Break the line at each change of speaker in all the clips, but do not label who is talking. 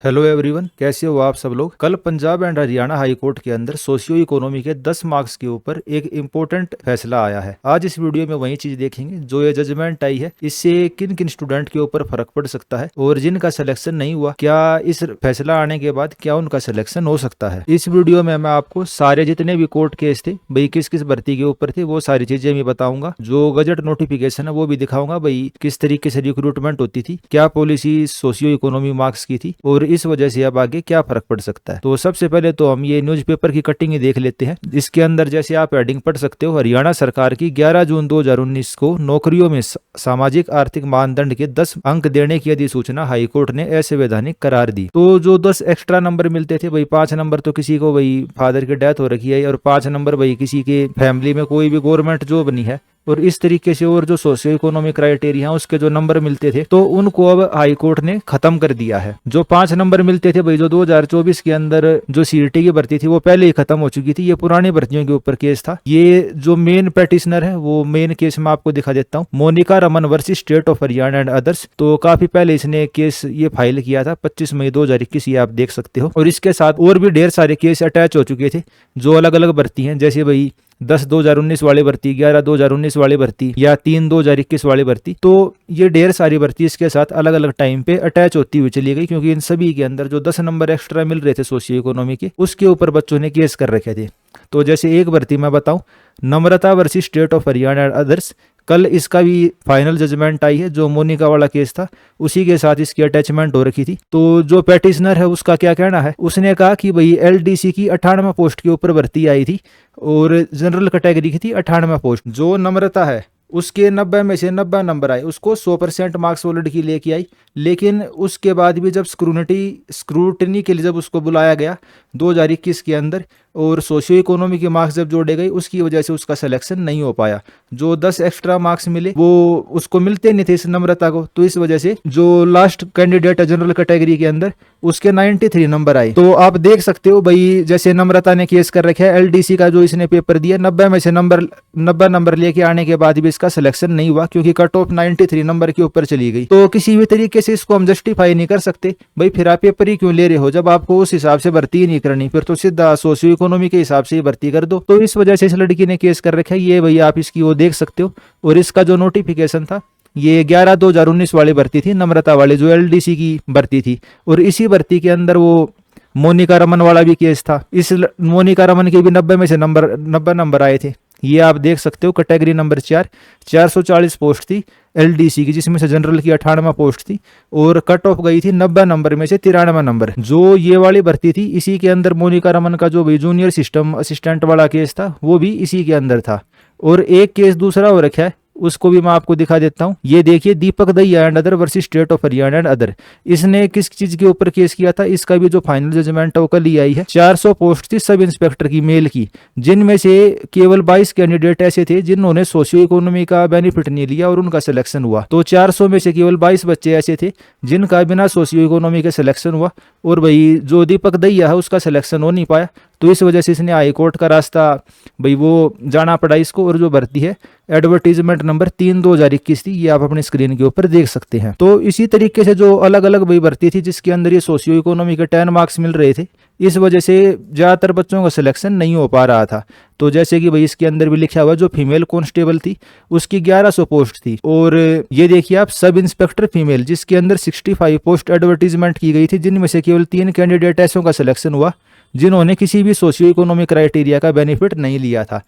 Hello everyone, कैसे हो आप सब लोग। कल Punjab and Haryana high court के अंदर सोशियो इकोनॉमी के 10 मार्क्स के ऊपर एक इम्पोर्टेंट फैसला आया है। आज इस वीडियो में वही चीज देखेंगे जो ये जजमेंट आई है, इससे किन किन स्टूडेंट के ऊपर फर्क पड़ सकता है और जिनका सिलेक्शन नहीं हुआ क्या इस फैसला आने के बाद क्या उनका सिलेक्शन हो सकता है। इस वीडियो में मैं आपको सारे जितने भी कोर्ट केस थे भाई किस किस भर्ती के ऊपर थे वो सारी चीजें भी बताऊंगा। जो गजट नोटिफिकेशन है वो भी दिखाऊंगा भाई किस तरीके से रिक्रूटमेंट होती थी, क्या पॉलिसी सोशियो इकोनॉमी मार्क्स की थी और इस वजह से अब आगे क्या फर्क पड़ सकता है। तो सबसे पहले तो हम ये न्यूज़पेपर की कटिंग ही देख लेते हैं। इसके अंदर जैसे आप हेडिंग पढ़ सकते हो, हरियाणा सरकार की 11 जून 2019 को नौकरियों में सामाजिक आर्थिक मानदंड के 10 अंक देने की अधिसूचना हाईकोर्ट ने असंवैधानिक करार दी। तो जो 10 एक्स्ट्रा नंबर मिलते थे भाई, 5 नंबर तो किसी को भाई फादर की डेथ हो रखी है और 5 नंबर भाई किसी के फैमिली में कोई भी गवर्नमेंट जॉब नहीं है और इस तरीके से और जो सोशियो इकोनॉमिक क्राइटेरिया है उसके जो नंबर मिलते थे तो उनको अब हाई कोर्ट ने खत्म कर दिया है। जो 5 नंबर मिलते थे भाई, जो 2024 के अंदर जो सीईटी की भर्ती थी वो पहले ही खत्म हो चुकी थी। ये पुरानी भर्तियों के ऊपर केस था। ये जो मेन पेटिशनर है वो मेन केस मैं आपको दिखा देता हूँ, Monika Raman versus state of Haryana and others. तो काफी पहले इसने केस ये फाइल किया था 25 मई 2021, ये आप देख सकते हो। और इसके साथ और भी ढेर सारे केस अटैच हो चुके थे जो अलग अलग भर्ती हैं, जैसे भाई 10/2019 वाली भर्ती, 11/2019 वाली भर्ती या 3/2021 वाली भर्ती। तो ये ढेर सारी भर्ती इसके साथ अलग अलग टाइम पे अटैच होती हुई चली गई, क्योंकि इन सभी के अंदर जो 10 नंबर एक्स्ट्रा मिल रहे थे सोशियो इकोनॉमी के उसके ऊपर बच्चों ने केस कर रखे थे। तो जैसे एक भर्ती मैं बताऊं, Namrata versus state of Haryana and others, कल इसका भी फाइनल जजमेंट आई है। जो मोनिका वाला केस था उसी के साथ इसकी अटैचमेंट हो रखी थी। तो जो पेटिशनर है उसका क्या कहना है, उसने कहा कि भाई एलडीसी की 98 पोस्ट के ऊपर भर्ती आई थी और जनरल कैटेगरी की थी 98 पोस्ट। जो नम्रता है उसके 90 में से 90 नंबर आए, उसको 100% मार्क्स वो लड़की लेके आई। लेकिन उसके बाद भी जब स्क्रूटनी के लिए जब उसको बुलाया गया 2021 के अंदर और सोशियो इकोनॉमी के मार्क्स जब जोड़े गए उसकी वजह से उसका सिलेक्शन नहीं हो पाया। जो 10 एक्स्ट्रा मार्क्स मिले वो उसको मिलते नहीं थे इस नम्रता को, तो इस वजह से जो लास्ट कैंडिडेट है जनरल कैटेगरी के अंदर उसके 93 नंबर आए। तो आप देख सकते हो भाई, जैसे नम्रता ने केस कर रखा है एलडीसी का, जो इसने पेपर दिया 90 में से 90 नंबर लेके आने के बाद भी इसका सिलेक्शन नहीं हुआ क्योंकि कट ऑफ 93 नंबर के ऊपर चली गई। तो किसी भी तरीके से इसको हम जस्टिफाई नहीं कर सकते भाई, फिर आप पेपर ही क्यों ले रहे हो जब आपको उस हिसाब से भर्ती ही नहीं करनी, फिर तो सीधा सोशियो इकोनॉमी के हिसाब से ही भर्ती कर दो। तो इस वजह से इस लड़की ने केस कर रखा है। ये भाई आप इसकी वो देख सकते हो। और इसका जो नोटिफिकेशन था ये 11/2019 वाली भर्ती थी, नम्रता वाली जो एलडीसी की भर्ती थी। और इसी भर्ती के अंदर वो मोनिका रमन वाला भी केस था। इस मोनिका रमन के भी 90 में से 90 नंबर आए थे। ये आप देख सकते हो। कैटेगरी नंबर 4 440 पोस्ट थी एलडीसी की, जिसमें से जनरल की 98 पोस्ट थी और कट ऑफ गई थी 90 नंबर में से 93 नंबर। जो ये वाली भर्ती थी इसी के अंदर मोनिका रमन का जो भी जूनियर सिस्टम असिस्टेंट वाला केस था वो भी इसी के अंदर था। और एक केस दूसरा हो रखा है, उसको भी मैं आपको दिखा देता हूं। ये देखिए, Deepak Dahiya and other versus state of Haryana and other. इसने किस चीज के ऊपर केस किया था, इसका भी जो फाइनल जजमेंट है वो कल ही आई है। 400 पोस्ट थी सब इंस्पेक्टर की मेल की, जिनमें से केवल 22 कैंडिडेट ऐसे थे जिन्होंने सोशियो इकोनॉमी का बेनिफिट नहीं लिया और उनका सिलेक्शन हुआ। तो 400 में से केवल 22 बच्चे ऐसे थे जिनका बिना सोशियो इकोनॉमी के सिलेक्शन हुआ और भाई जो दीपक दहिया है उसका सिलेक्शन हो नहीं पाया। तो इस वजह से इसने हाई कोर्ट का रास्ता भाई वो जाना पड़ा इसको। और जो भर्ती है एडवर्टीजमेंट नंबर 3/2021 थी, ये आप अपनी स्क्रीन के ऊपर देख सकते हैं। तो इसी तरीके से जो अलग अलग भाई भर्ती थी जिसके अंदर ये सोशियो इकोनॉमी के 10 मार्क्स मिल रहे थे, इस वजह से ज्यादातर बच्चों का सिलेक्शन नहीं हो पा रहा था। तो जैसे कि भाई इसके अंदर भी लिखा हुआ जो फीमेल कांस्टेबल थी उसकी 1100 पोस्ट थी। और ये देखिए आप सब इंस्पेक्टर फीमेल, जिसके अंदर 65 पोस्ट एडवर्टीजमेंट की गई थी, जिनमें से केवल 3 कैंडिडेट ऐसों का सिलेक्शन हुआ जिन्होंने किसी भी सोशियो इकोनॉमिक क्राइटेरिया का बेनिफिट नहीं लिया था।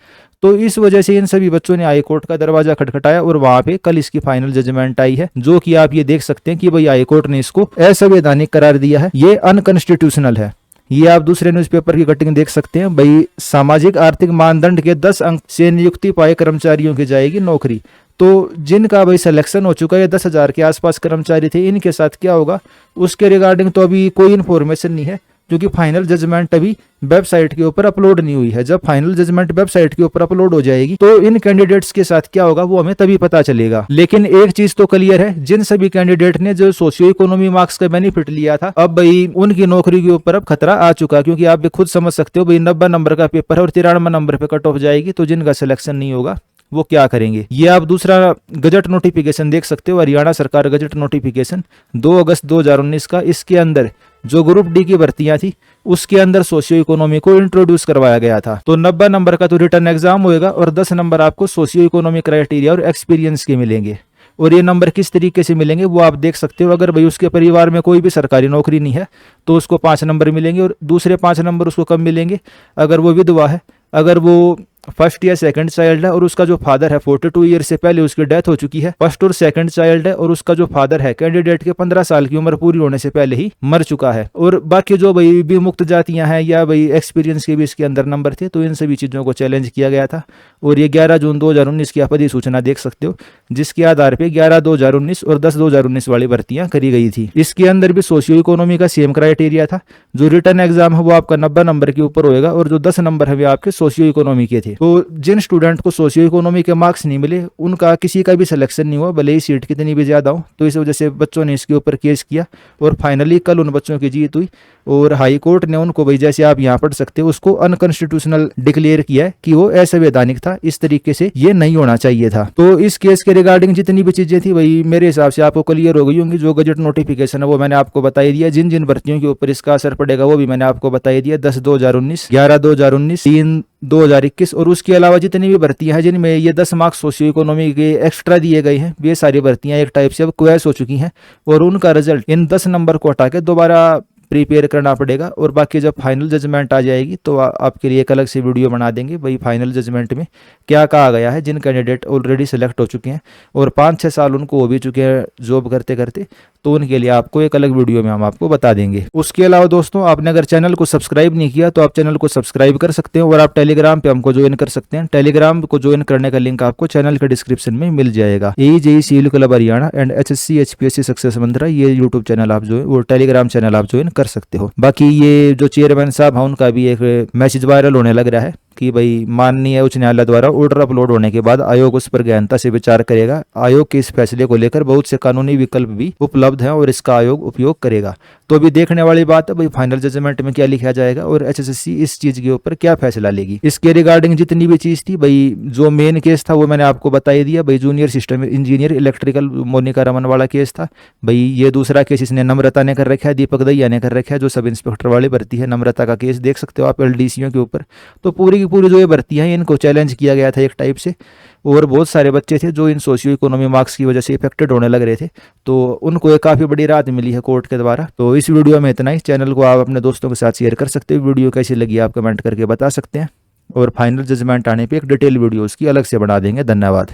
तो इस वजह से इन सभी बच्चों ने हाई कोर्ट का दरवाजा खटखटाया और वहां पे कल इसकी फाइनल जजमेंट आई है, जो कि आप ये देख सकते हैं कि भाई हाई कोर्ट ने इसको असंवैधानिक करार दिया है, ये अनकॉन्स्टिट्यूशनल है। ये आप दूसरे न्यूज़पेपर की कटिंग देख सकते हैं भाई, सामाजिक आर्थिक मानदंड के 10 अंक से नियुक्ति पाए कर्मचारियों की जाएगी नौकरी। तो जिनका भाई सिलेक्शन हो चुका है, 10,000 के आसपास कर्मचारी थे, इनके साथ क्या होगा उसके रिगार्डिंग तो अभी कोई इन्फॉर्मेशन नहीं है, क्योंकि फाइनल जजमेंट अभी वेबसाइट के ऊपर अपलोड नहीं हुई है। जब फाइनल जजमेंट वेबसाइट के ऊपर अपलोड हो जाएगी तो इन कैंडिडेट्स के साथ क्या होगा वो हमें तभी पता चलेगा। लेकिन एक चीज तो क्लियर है, जिन सभी कैंडिडेट ने जो सोशियो इकोनॉमी मार्क्स का बेनिफिट लिया था, अब भाई उनकी नौकरी के ऊपर अब खतरा आ चुका, क्योंकि आप भी खुद समझ सकते हो भाई 90 नंबर का पेपर है और 93 नंबर पे कट ऑफ जाएगी, तो जिनका सिलेक्शन नहीं होगा वो क्या करेंगे। ये आप दूसरा गजट नोटिफिकेशन देख सकते हो, हरियाणा सरकार गजट नोटिफिकेशन 2 अगस्त 2019 का। इसके अंदर जो ग्रुप डी की भर्तियां थी उसके अंदर सोशियो इकोनॉमी को इंट्रोड्यूस करवाया गया था। तो 90 नंबर का तो रिटर्न एग्जाम होएगा और 10 नंबर आपको सोशियो इकोनॉमी क्राइटेरिया और एक्सपीरियंस के मिलेंगे। और ये नंबर किस तरीके से मिलेंगे वो आप देख सकते हो। अगर भाई उसके परिवार में कोई भी सरकारी नौकरी नहीं है तो उसको 5 नंबर मिलेंगे, और दूसरे 5 नंबर उसको कम मिलेंगे अगर वो विधवा है। अगर वो फर्स्ट या सेकंड चाइल्ड है और उसका जो फादर है 42 ईयर से पहले उसकी डेथ हो चुकी है, फर्स्ट और सेकंड चाइल्ड है और उसका जो फादर है कैंडिडेट के 15 साल की उम्र पूरी होने से पहले ही मर चुका है, और बाकी जो भाई विमुक्त जातियां हैं या भाई एक्सपीरियंस के भी इसके अंदर नंबर थे, तो इन सभी चीजों को चैलेंज किया गया था। और ये 11 जून 2019 की आप अधिसूचना देख सकते हो, जिसके आधार पर 11/2019 और 10/2019 वाली भर्तियां करी गई थी। इसके अंदर भी सोशियो इकोनॉमी का सेम क्राइटेरिया था। जो रिटर्न एग्जाम है वो आपका 90 नंबर के ऊपर होएगा और जो 10 नंबर है वे आपके सोशियो इकोनॉमी के थे। तो जिन स्टूडेंट को सोशियो इकोनॉमी के मार्क्स नहीं मिले उनका किसी का भी सिलेक्शन नहीं हुआ, भले ही सीट कितनी भी ज्यादा हो। तो इस वजह से बच्चों ने इसके ऊपर केस किया और फाइनली कल उन बच्चों की जीत हुई और हाई कोर्ट ने उनको भाई जैसे आप यहाँ पढ़ सकते हो उसको अनकॉन्स्टिट्यूशनल डिक्लेयर किया है कि वो असंवैधानिक था, इस तरीके से ये नहीं होना चाहिए था। तो इस केस के रिगार्डिंग जितनी भी चीजें थी वही मेरे हिसाब से आपको क्लियर हो गई होंगी। जो गजट नोटिफिकेशन है वो मैंने आपको बताई दिया, जिन जिन भर्तियों के ऊपर इसका असर पड़ेगा वो भी मैंने आपको बताई दिया। 10/2019, 11/2019, 3/2021 और उसके अलावा जितनी भी भर्तियां हैं जिनमें ये 10 मार्क्स सोशियो इकोनॉमी के एक्स्ट्रा दिए गए हैं, वे सारी भर्तियां एक टाइप से अब क्वैश हो चुकी हैं और उनका रिजल्ट इन 10 नंबर को हटा के दोबारा प्रिपेयर करना पड़ेगा। और बाकी जब फाइनल जजमेंट आ जाएगी तो आपके लिए एक अलग से वीडियो बना देंगे भाई फाइनल जजमेंट में क्या कहा गया है। जिन कैंडिडेट ऑलरेडी सिलेक्ट हो चुके हैं और 5-6 साल उनको हो भी चुके हैं जॉब करते करते, तो उनके लिए आपको एक अलग वीडियो में हम आपको बता देंगे। उसके अलावा दोस्तों आपने अगर चैनल को सब्सक्राइब नहीं किया तो आप चैनल को सब्सक्राइब कर सकते हैं और आप टेलीग्राम पे हमको ज्वाइन कर सकते हैं। टेलीग्राम को ज्वाइन करने का लिंक आपको चैनल के डिस्क्रिप्शन में मिल जाएगा। AJEE CIVIL club Haryana and HSC HPSC success Mantra, ये यूट्यूब चैनल आप जो वो टेलीग्राम चैनल आप ज्वाइन कर सकते हो। बाकी ये जो चेयरमैन साहब हैं उनका भी एक मैसेज वायरल होने लग रहा है कि भाई माननीय उच्च न्यायालय द्वारा ऑर्डर अपलोड होने के बाद आयोग उस पर गहनता से विचार करेगा। आयोग के इस फैसले को लेकर बहुत से कानूनी विकल्प भी उपलब्ध हैं और इसका आयोग उपयोग करेगा। तो अभी देखने वाली बात है भाई फाइनल जजमेंट में क्या लिखा जाएगा और HSSC इस चीज के ऊपर क्या फैसला लेगी। इसके रिगार्डिंग जितनी भी चीज थी भाई, जो मेन केस था वो मैंने आपको बता ही दिया भाई, junior system engineer electrical Monika Raman वाला केस था भाई। ये दूसरा केस इसने नम्रता ने कर रखा है, दीपक दहिया ने कर रखा है, जो सब इंस्पेक्टर वाली भर्ती है। नम्रता का केस देख सकते हो आप LDCO के ऊपर। तो पूरी की पूरी जो ये भर्ती है इनको चैलेंज किया गया था एक टाइप से, और बहुत सारे बच्चे थे जो इन सोशियो इकोनॉमी मार्क्स की वजह से इफेक्टेड होने लग रहे थे, तो उनको एक काफ़ी बड़ी राहत मिली है कोर्ट के द्वारा। तो इस वीडियो में इतना ही। चैनल को आप अपने दोस्तों के साथ शेयर कर सकते हो। वीडियो कैसी लगी आप कमेंट करके बता सकते हैं और फाइनल जजमेंट आने पे एक डिटेल वीडियो उसकी अलग से बना देंगे। धन्यवाद।